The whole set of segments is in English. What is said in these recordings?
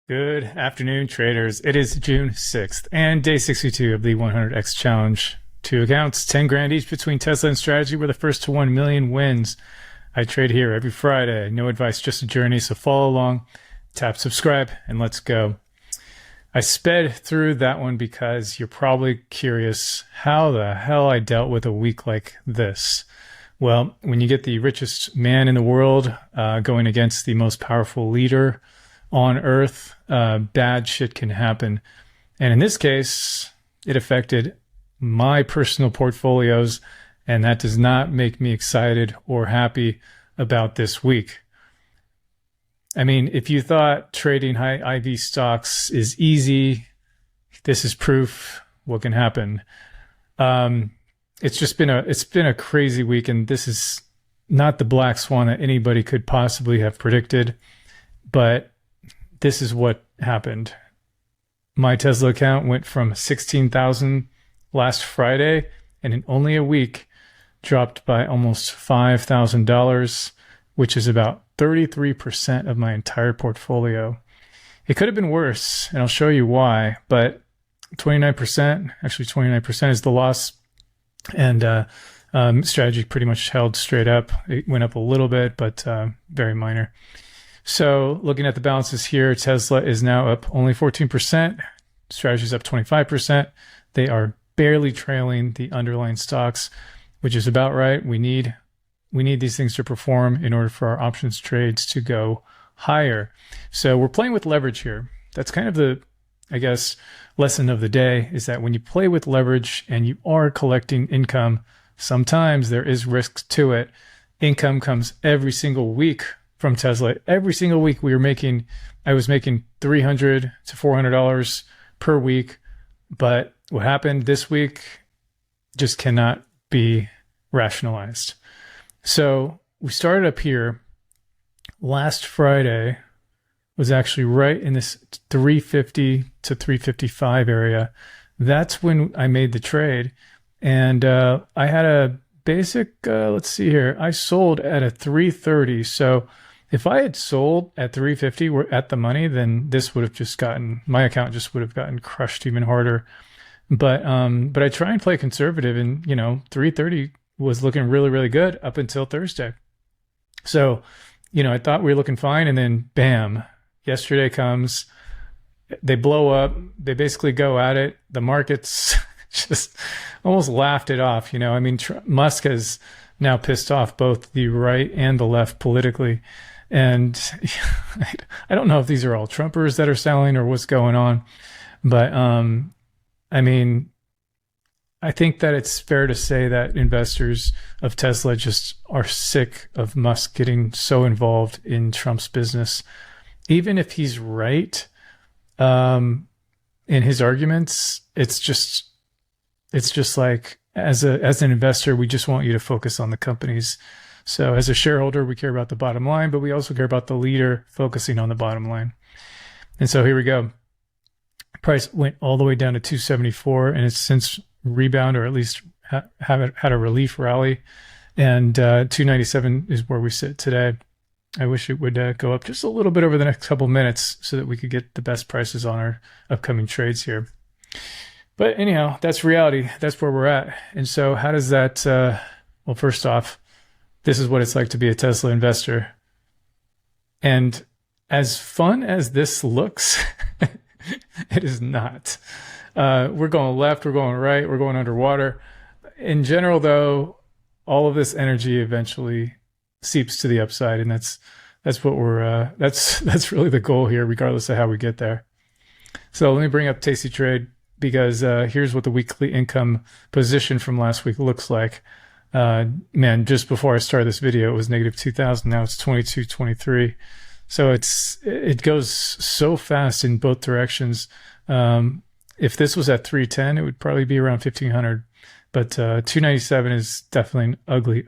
Good afternoon, traders. It is June 6th and day 62 of the 100x challenge. Two accounts, 10 grand each between Tesla and Strategy, where the first to 1 million wins. I trade here every Friday. No advice, just a journey. So follow along, tap subscribe, and let's go. I sped through that one because you're probably curious how the hell I dealt with a week like this. Well, when you get the richest man in the world going against the most powerful leader on earth, bad shit can happen. And in this case, it affected my personal portfolios, and that does not make me excited or happy about this week. I mean, if you thought trading high IV stocks is easy, this is proof what can happen. It's been a crazy week, and this is not the black swan that anybody could possibly have predicted, but this is what happened. My Tesla account went from 16,000 last Friday, and in only a week dropped by almost $5,000, which is about 33% of my entire portfolio. It could have been worse, and I'll show you why, but 29% is the loss, and Strategy pretty much held straight up. It went up a little bit, but very minor. So looking at the balances here, Tesla is now up only 14%. Strategy is up 25%. They are barely trailing the underlying stocks, which is about right. We need these things to perform in order for our options trades to go higher. So we're playing with leverage here. That's kind of the, I guess, lesson of the day, is that when you play with leverage and you are collecting income, sometimes there is risk to it. Income comes every single week from Tesla. Every single week I was making $300 to $400 per week. But what happened this week just cannot be rationalized. So we started up here. Last Friday was actually right in this 350 to 355 area. That's when I made the trade. And I had a basic, let's see here. I sold at a 330. So if I had sold at 350 at the money, then this would have just gotten, my account just would have gotten crushed even harder. But I try and play conservative, and 330 was looking really, really good up until Thursday. So, I thought we were looking fine, and then bam, yesterday comes, they blow up, they basically go at it. The markets just almost laughed it off. I mean, Musk has now pissed off both the right and the left politically. And I don't know if these are all Trumpers that are selling or what's going on, but I mean, I think that it's fair to say that investors of Tesla just are sick of Musk getting so involved in Trump's business. Even if he's right in his arguments, it's just like, as an investor, we just want you to focus on the companies. So as a shareholder, we care about the bottom line, but we also care about the leader focusing on the bottom line. And so here we go. Price went all the way down to 274, and it's since rebounded, or at least had a relief rally. And 297 is where we sit today. I wish it would go up just a little bit over the next couple minutes so that we could get the best prices on our upcoming trades here. But anyhow, that's reality. That's where we're at. And so how does that, well, first off, this is what it's like to be a Tesla investor. And as fun as this looks, it is not. We're going left, we're going right, we're going underwater. In general, though, all of this energy eventually seeps to the upside, and that's what we're that's really the goal here, regardless of how we get there. So let me bring up Tasty Trade, because here's what the weekly income position from last week looks like. Man, just before I started this video, it was negative 2,000. Now it's 2223. So it goes so fast in both directions. If this was at 310, it would probably be around 1,500. But 297 is definitely an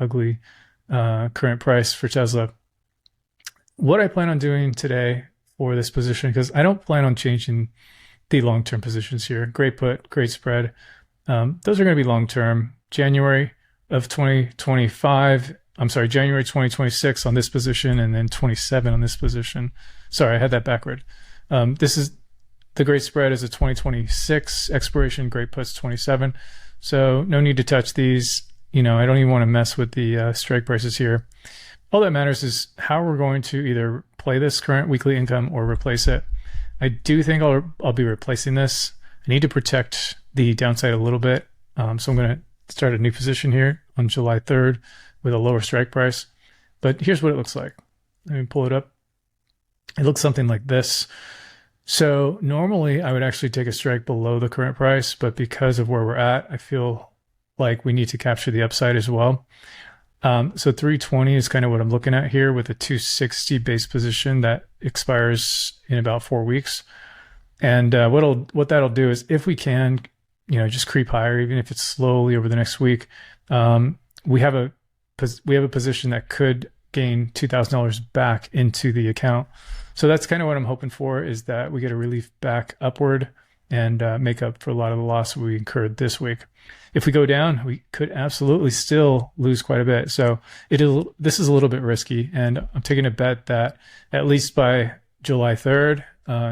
ugly current price for Tesla. What I plan on doing today for this position, because I don't plan on changing the long-term positions here. Great put, great spread. Those are going to be long-term. January 2026 on this position, and then 27 on this position. Sorry, I had that backward. This is the great spread is a 2026 expiration, great puts 27. So no need to touch these. I don't even want to mess with the strike prices here. All that matters is how we're going to either play this current weekly income or replace it. I do think I'll be replacing this. I need to protect the downside a little bit. So I'm going to start a new position here on July 3rd with a lower strike price. But here's what it looks like. Let me pull it up. It looks something like this. So normally I would actually take a strike below the current price, but because of where we're at, I feel like we need to capture the upside as well. So 320 is kind of what I'm looking at here with a 260 base position that expires in about 4 weeks. And what that'll do is if we can, just creep higher, even if it's slowly over the next week, we have a position that could gain $2,000 back into the account. So that's kind of what I'm hoping for, is that we get a relief back upward and make up for a lot of the loss we incurred this week. If we go down, we could absolutely still lose quite a bit. So this is a little bit risky, and I'm taking a bet that at least by July 3rd,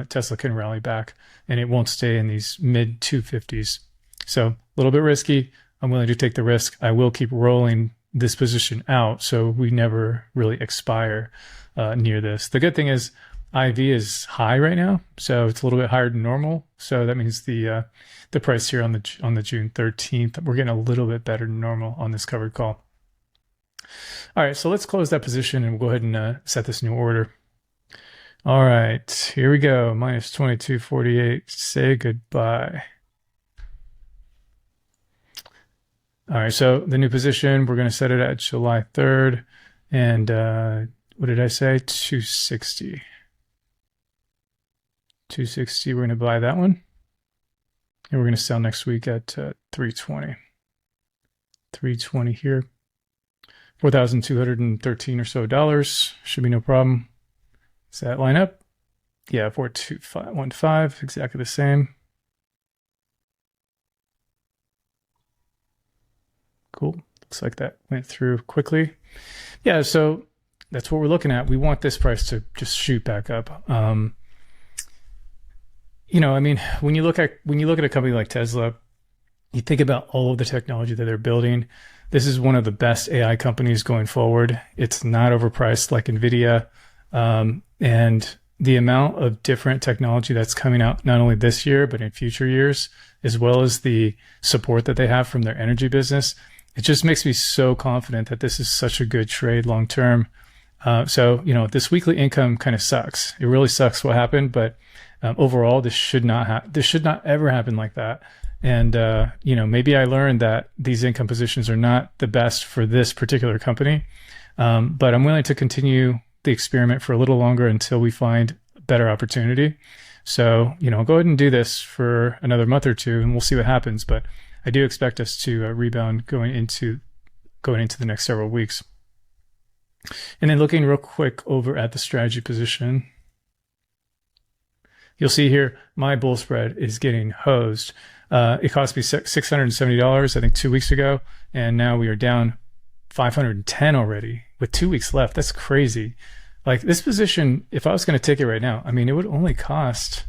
Tesla can rally back and it won't stay in these mid 250s. So a little bit risky. I'm willing to take the risk. I will keep rolling this position out so we never really expire near this. The good thing is IV is high right now, so it's a little bit higher than normal. So that means the price here on the June 13th, we're getting a little bit better than normal on this covered call. All right, so let's close that position and we'll go ahead and set this new order. All right, here we go. Minus 22.48. Say goodbye. All right, so the new position, we're going to set it at July 3rd. And what did I say? 260. 260, we're going to buy that one. And we're going to sell next week at 320. 320 here. $4,213 or so dollars. Should be no problem. Does that line up? Yeah, 42515, exactly the same. Cool. Looks like that went through quickly. Yeah, so that's what we're looking at. We want this price to just shoot back up. When you look at a company like Tesla, you think about all of the technology that they're building. This is one of the best AI companies going forward. It's not overpriced like NVIDIA. And the amount of different technology that's coming out, not only this year, but in future years, as well as the support that they have from their energy business, it just makes me so confident that this is such a good trade long term. So this weekly income kind of sucks. It really sucks what happened, but overall, this should not ever happen like that. And maybe I learned that these income positions are not the best for this particular company, but I'm willing to continue the experiment for a little longer until we find a better opportunity. So go ahead and do this for another month or two, and we'll see what happens. But I do expect us to rebound going into the next several weeks. And then looking real quick over at the strategy position, you'll see here my bull spread is getting hosed. It cost me $670, I think, 2 weeks ago, and now we are down $510 already with 2 weeks left. That's crazy. Like this position, if I was going to take it right now, it would only cost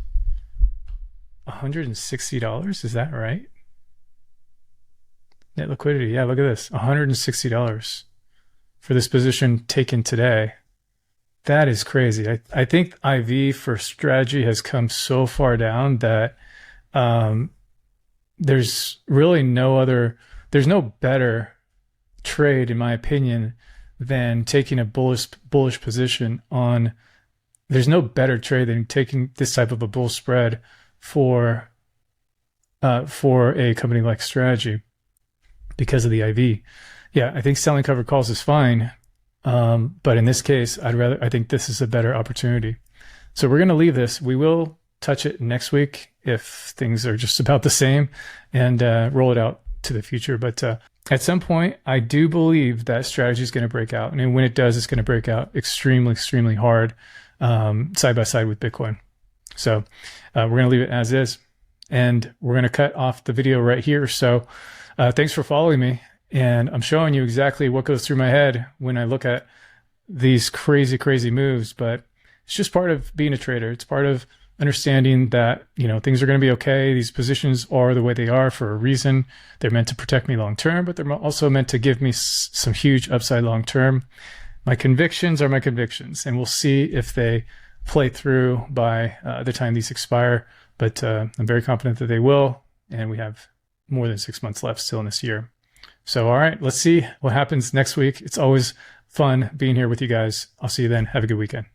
$160. Is that right? Net liquidity. Yeah, look at this. $160 for this position taken today. That is crazy. I think IV for strategy has come so far down that there's really there's no better trade, in my opinion, than taking a bullish position on. There's no better trade than taking this type of a bull spread for a company like Strategy because of the IV. Yeah, I think selling covered calls is fine, but in this case, I think this is a better opportunity. So we're going to leave this. We will touch it next week if things are just about the same, and roll it out to the future. But at some point, I do believe that strategy is going to break out. And when it does, it's going to break out extremely, extremely hard, side by side with Bitcoin. So we're going to leave it as is. And we're going to cut off the video right here. So thanks for following me. And I'm showing you exactly what goes through my head when I look at these crazy, crazy moves. But it's just part of being a trader. It's part of understanding that, things are going to be okay. These positions are the way they are for a reason. They're meant to protect me long term, but they're also meant to give me some huge upside long term. My convictions are my convictions, and we'll see if they play through by the time these expire. But I'm very confident that they will, and we have more than 6 months left still in this year. So, all right, let's see what happens next week. It's always fun being here with you guys. I'll see you then. Have a good weekend.